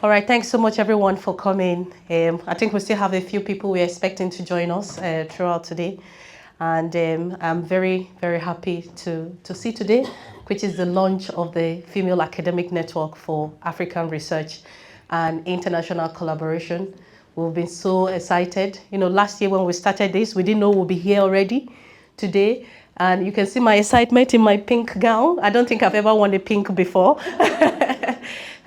All right, thanks so much everyone for coming. I think we still have a few people we're expecting to join us throughout today. And I'm very, very happy to see today, which is the launch of the Female Academic Network for African Research and International Collaboration. We've been so excited. You know, last year when we started this, we didn't know we'll be here already today. And you can see my excitement in my pink gown. I don't think I've ever worn a pink before.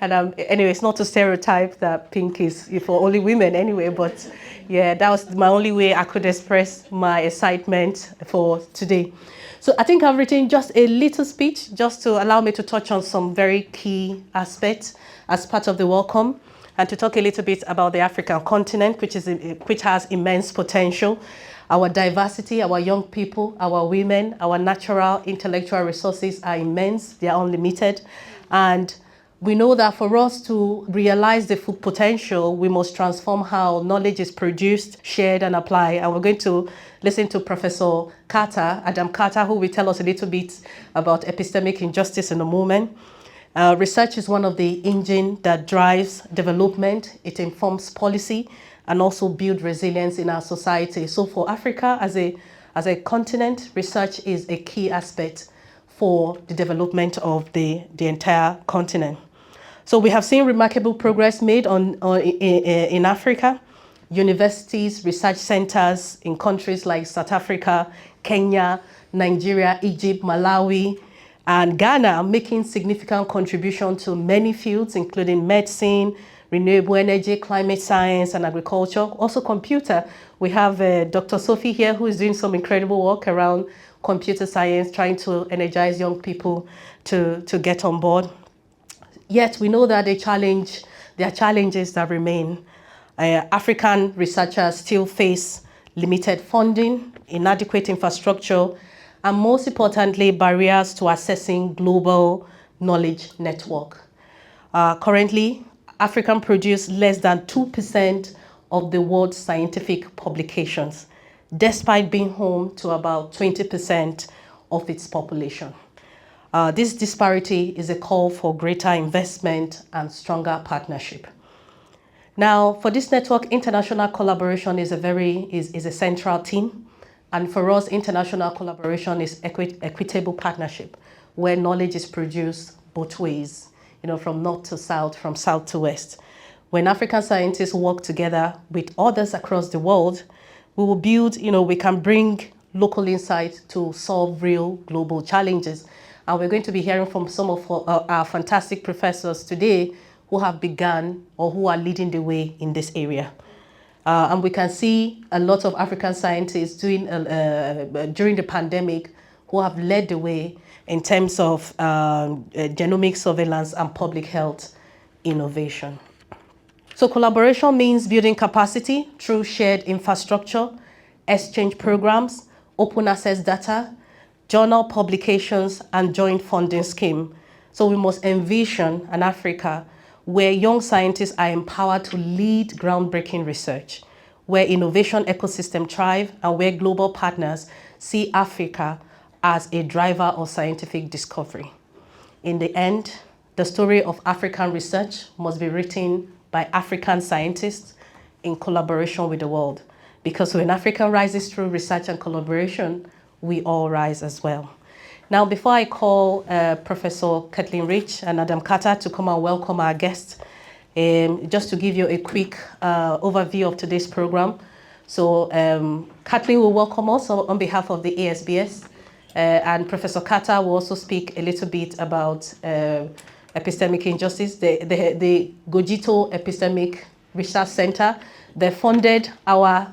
And anyway, it's not a stereotype that pink is for only women anyway, but yeah, that was my only way I could express my excitement for today. So I think I've written just a little speech just to allow me to touch on some very key aspects as part of the welcome and to talk a little bit about the African continent, which has immense potential. Our diversity, our young people, our women, our natural intellectual resources are immense, they are unlimited. And we know that for us to realize the full potential, we must transform how knowledge is produced, shared, and applied. And we're going to listen to Professor Adam Carter, who will tell us a little bit about epistemic injustice in a moment. Research is one of the engines that drives development. It informs policy and also builds resilience in our society. So for Africa as a continent, research is a key aspect for the development of the entire continent. So we have seen remarkable progress made in Africa. Universities, research centers in countries like South Africa, Kenya, Nigeria, Egypt, Malawi, and Ghana are making significant contribution to many fields, including medicine, renewable energy, climate science, and agriculture. Also computer. We have Dr. Sophie here who is doing some incredible work around computer science, trying to energize young people to get on board. Yet we know that there are challenges that remain. African researchers still face limited funding, inadequate infrastructure, and most importantly, barriers to accessing global knowledge network. Currently, Africa produces less than 2% of the world's scientific publications, despite being home to about 20% of its population. This disparity is a call for greater investment and stronger partnership. Now, for this network, international collaboration is a central theme. And for us, international collaboration is equitable partnership, where knowledge is produced both ways, you know, from north to south, from south to west. When African scientists work together with others across the world, we will build, you know, we can bring local insight to solve real global challenges. And we're going to be hearing from some of our fantastic professors today who have begun or who are leading the way in this area. And we can see a lot of African scientists during the pandemic who have led the way in terms of genomic surveillance and public health innovation. So collaboration means building capacity through shared infrastructure, exchange programs, open access data, journal publications, and joint funding scheme. So we must envision an Africa where young scientists are empowered to lead groundbreaking research, where innovation ecosystems thrive, and where global partners see Africa as a driver of scientific discovery. In the end, the story of African research must be written by African scientists in collaboration with the world. Because when Africa rises through research and collaboration, we all rise as well. Now, before I call Professor Kathleen Rich and Adam Carter to come and welcome our guests, just to give you a quick overview of today's program. So Kathleen will welcome us on behalf of the ASBS, and Professor Carter will also speak a little bit about epistemic injustice, the Gojito Epistemic Research Center. They funded our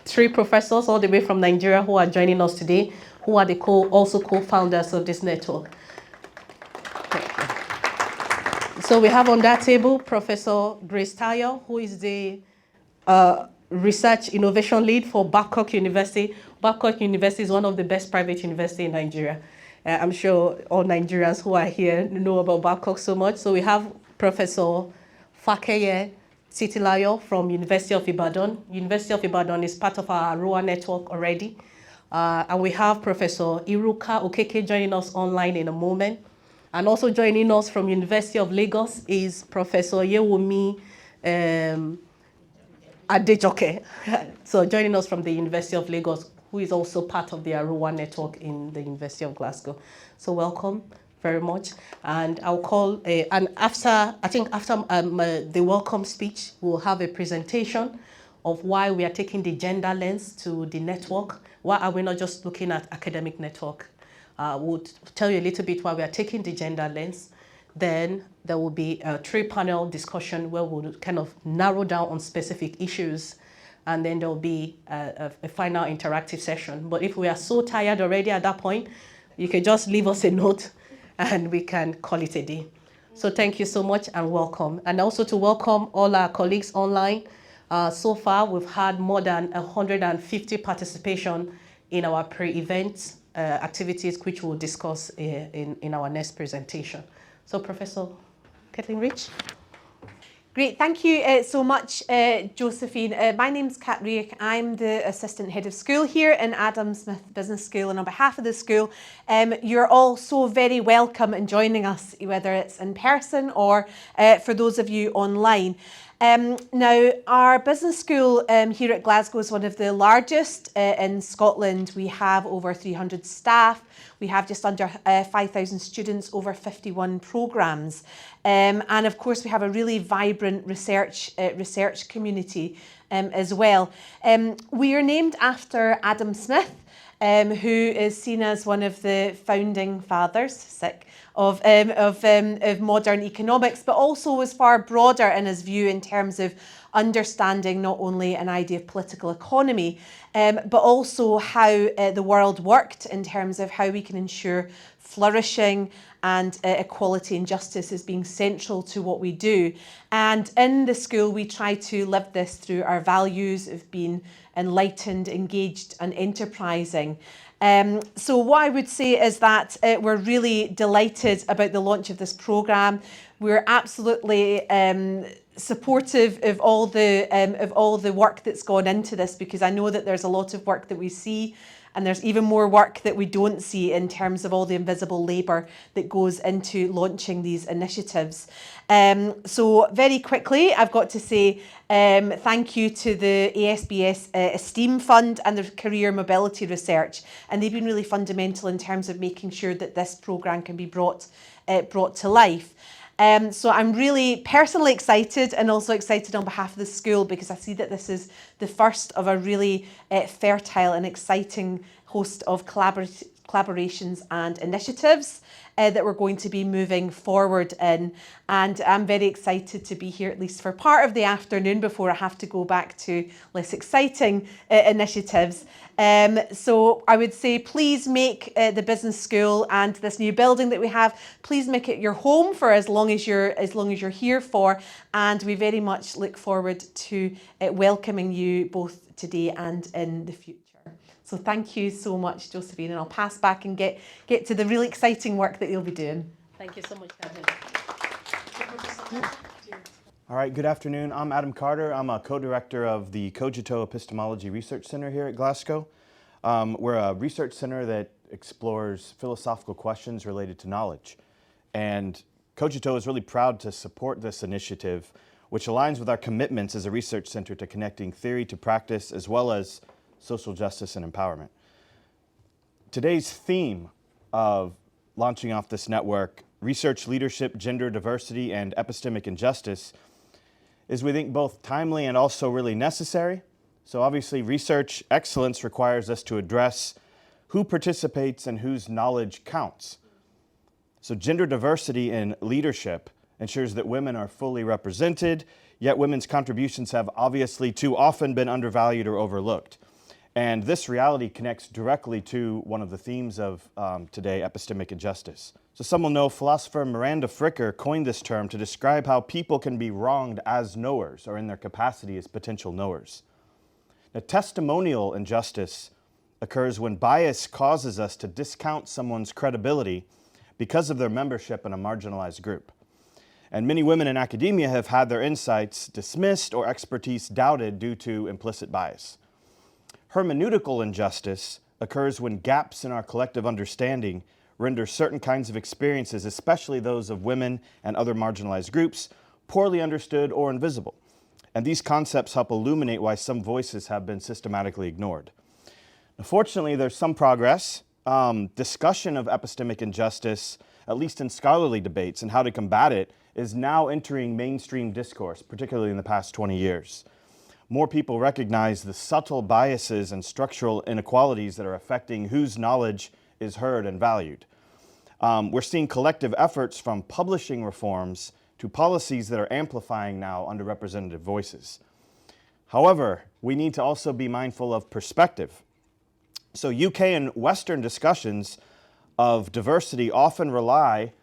3 professors all the way from Nigeria who are joining us today, who are also co-founders of this network. So we have on that table Professor Grace Tayo, who is the Research Innovation Lead for Babcock University. Babcock University is one of the best private universities in Nigeria. I'm sure all Nigerians who are here know about Babcock so much. So we have Professor Fakeye Titilayo from University of Ibadan. University of Ibadan is part of our ROA network already. And we have Professor Iruka Okeke joining us online in a moment. And also joining us from University of Lagos is Professor Yewumi Adejoke. So joining us from the University of Lagos, who is also part of the Aruwa network in the University of Glasgow. So welcome very much. And I'll call, and after the welcome speech, we'll have a presentation of why we are taking the gender lens to the network. Why are we not just looking at academic network? We'll tell you a little bit why we are taking the gender lens. Then there will be a 3-panel discussion where we'll kind of narrow down on specific issues. And then there'll be a final interactive session. But if we are so tired already at that point, you can just leave us a note and we can call it a day. So thank you so much and welcome. And also to welcome all our colleagues online. So far, we've had more than 150 participation in our pre-event activities, which we'll discuss in our next presentation. So Professor Kathleen Rich. Great, thank you so much, Josephine. My name's Kat Riek. I'm the Assistant Head of School here in Adam Smith Business School, and on behalf of the school, you're all so very welcome in joining us, whether it's in person or for those of you online. Now, our business school here at Glasgow is one of the largest in Scotland. We have over 300 staff. We have just under 5,000 students, over 51 programmes. And of course, we have a really vibrant research community as well. We are named after Adam Smith, who is seen as one of the founding fathers of modern economics, but also was far broader in his view in terms of understanding not only an idea of political economy, but also how the world worked in terms of how we can ensure flourishing and equality and justice as being central to what we do. And in the school, we try to live this through our values of being enlightened, engaged and enterprising. So what I would say is that we're really delighted about the launch of this programme. We're absolutely supportive of all the work that's gone into this, because I know that there's a lot of work that we see, and there's even more work that we don't see in terms of all the invisible labour that goes into launching these initiatives. So very quickly, I've got to say thank you to the ASBS Esteem Fund and the Career Mobility Research. And they've been really fundamental in terms of making sure that this programme can be brought to life. So I'm really personally excited, and also excited on behalf of the school, because I see that this is the first of a really fertile and exciting host of collaborations and initiatives that we're going to be moving forward in. And I'm very excited to be here, at least for part of the afternoon, before I have to go back to less exciting initiatives. So I would say, please make the business school and this new building that we have, please make it your home for as long as you're here for. And we very much look forward to welcoming you both today and in the future. So thank you so much, Josephine, and I'll pass back and get to the really exciting work that you'll be doing. Thank you so much, Kevin. All right, good afternoon. I'm Adam Carter. I'm a co-director of the Cogito Epistemology Research Center here at Glasgow. We're a research center that explores philosophical questions related to knowledge. And Cogito is really proud to support this initiative, which aligns with our commitments as a research center to connecting theory to practice, as well as social justice and empowerment. Today's theme of launching off this network, research leadership, gender diversity, and epistemic injustice, is, we think, both timely and also really necessary. So obviously, research excellence requires us to address who participates and whose knowledge counts. So gender diversity in leadership ensures that women are fully represented, yet women's contributions have obviously too often been undervalued or overlooked. And this reality connects directly to one of the themes of today, epistemic injustice. So some will know philosopher Miranda Fricker coined this term to describe how people can be wronged as knowers, or in their capacity as potential knowers. Now, testimonial injustice occurs when bias causes us to discount someone's credibility because of their membership in a marginalized group. And many women in academia have had their insights dismissed or expertise doubted due to implicit bias. Hermeneutical injustice occurs when gaps in our collective understanding render certain kinds of experiences, especially those of women and other marginalized groups, poorly understood or invisible. and these concepts help illuminate why some voices have been systematically ignored. Fortunately, there's some progress. Discussion of epistemic injustice, at least in scholarly debates, and how to combat it, is now entering mainstream discourse, particularly in the past 20 years. More people recognize the subtle biases and structural inequalities that are affecting whose knowledge is heard and valued. We're seeing collective efforts from publishing reforms to policies that are amplifying now underrepresented voices. However, we need to also be mindful of perspective. So UK and Western discussions of diversity often rely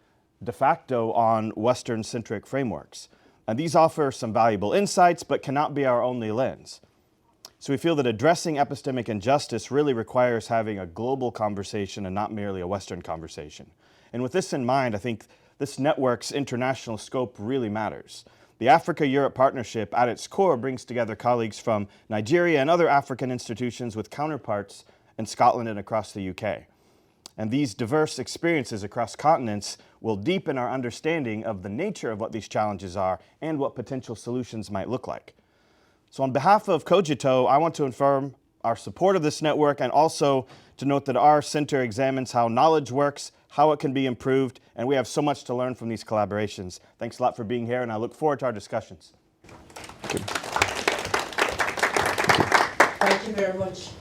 de facto on Western-centric frameworks. And these offer some valuable insights, but cannot be our only lens. So we feel that addressing epistemic injustice really requires having a global conversation and not merely a Western conversation. And with this in mind, I think this network's international scope really matters. The Africa-Europe Partnership at its core brings together colleagues from Nigeria and other African institutions with counterparts in Scotland and across the UK. And these diverse experiences across continents will deepen our understanding of the nature of what these challenges are and what potential solutions might look like. So on behalf of Cogito, I want to affirm our support of this network and also to note that our center examines how knowledge works, how it can be improved, and we have so much to learn from these collaborations. Thanks a lot for being here, and I look forward to our discussions. Thank you very much.